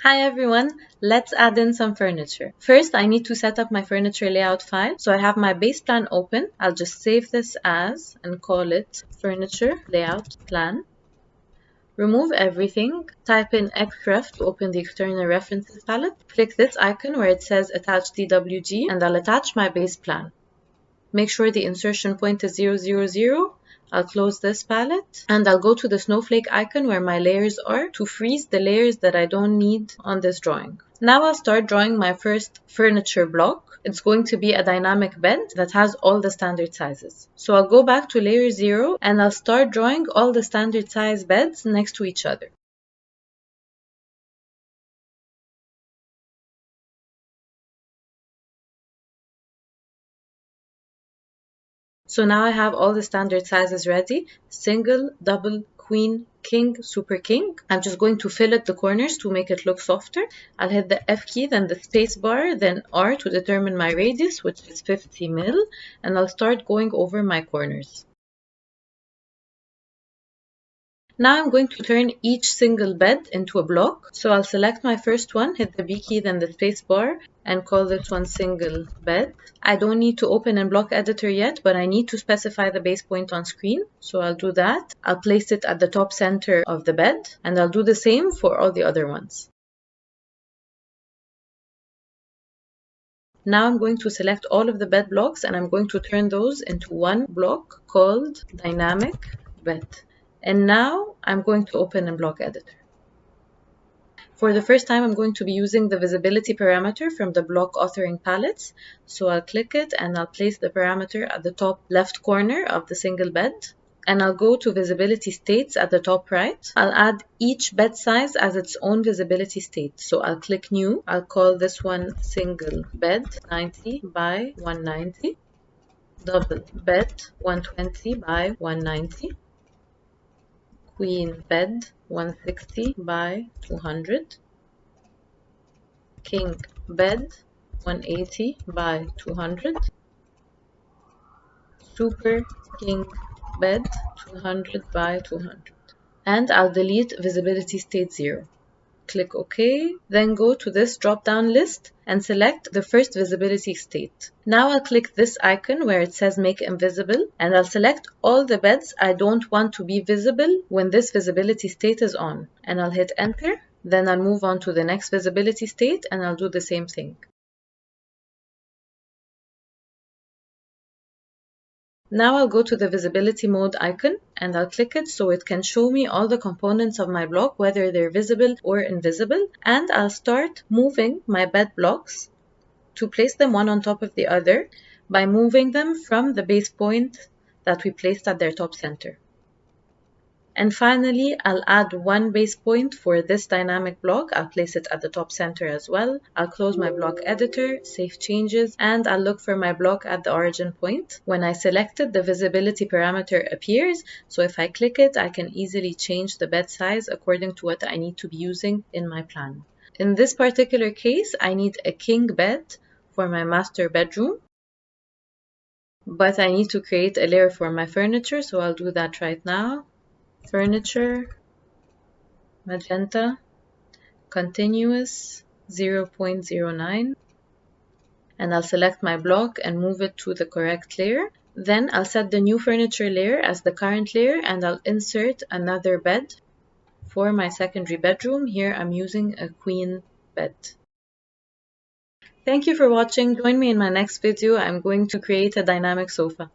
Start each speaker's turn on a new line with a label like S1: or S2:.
S1: Hi everyone, let's add in some furniture. First, I need to set up my furniture layout file. So I have my base plan open. I'll just save this as and call it furniture layout plan. Remove everything. Type in Xref to open the external references palette. Click this icon where it says attach DWG and I'll attach my base plan. Make sure the insertion point is 000. I'll close this palette and I'll go to the snowflake icon where my layers are to freeze the layers that I don't need on this drawing. Now I'll start drawing my first furniture block. It's going to be a dynamic bed that has all the standard sizes. So I'll go back to layer 0 and I'll start drawing all the standard size beds next to each other. So now I have all the standard sizes ready: single, double, queen, king, super king. I'm just going to fillet the corners to make it look softer. I'll hit the F key, then the space bar, then R to determine my radius, which is 50 mil, and I'll start going over my corners. Now I'm going to turn each single bed into a block. So I'll select my first one, hit the B key, then the space bar, and call this one single bed. I don't need to open in block editor yet, but I need to specify the base point on screen. So I'll do that. I'll place it at the top center of the bed, and I'll do the same for all the other ones. Now I'm going to select all of the bed blocks and I'm going to turn those into one block called dynamic bed. And now I'm going to open in block editor. For the first time, I'm going to be using the visibility parameter from the block authoring palettes. So I'll click it and I'll place the parameter at the top left corner of the single bed. And I'll go to visibility states at the top right. I'll add each bed size as its own visibility state. So I'll click new. I'll call this one single bed 90 by 190. Double bed 120 by 190. Queen bed 160 by 200. King bed 180 by 200. Super king bed 200 by 200. And I'll delete visibility state 0. Click OK, then go to this drop-down list and select the first visibility state. Now I'll click this icon where it says make invisible and I'll select all the beds I don't want to be visible when this visibility state is on. And I'll hit enter, then I'll move on to the next visibility state and I'll do the same thing. Now I'll go to the visibility mode icon and I'll click it so it can show me all the components of my block, whether they're visible or invisible. And I'll start moving my bed blocks to place them one on top of the other by moving them from the base point that we placed at their top center. And finally, I'll add one base point for this dynamic block. I'll place it at the top center as well. I'll close my block editor, save changes, and I'll look for my block at the origin point. When I select it, the visibility parameter appears. So if I click it, I can easily change the bed size according to what I need to be using in my plan. In this particular case, I need a king bed for my master bedroom. But I need to create a layer for my furniture, so I'll do that right now. Furniture, magenta, continuous 0.09, and I'll select my block and move it to the correct layer. Then I'll set the new furniture layer as the current layer and I'll insert another bed for my secondary bedroom. Here I'm using a queen bed. Thank you for watching. Join me in my next video. I'm going to create a dynamic sofa.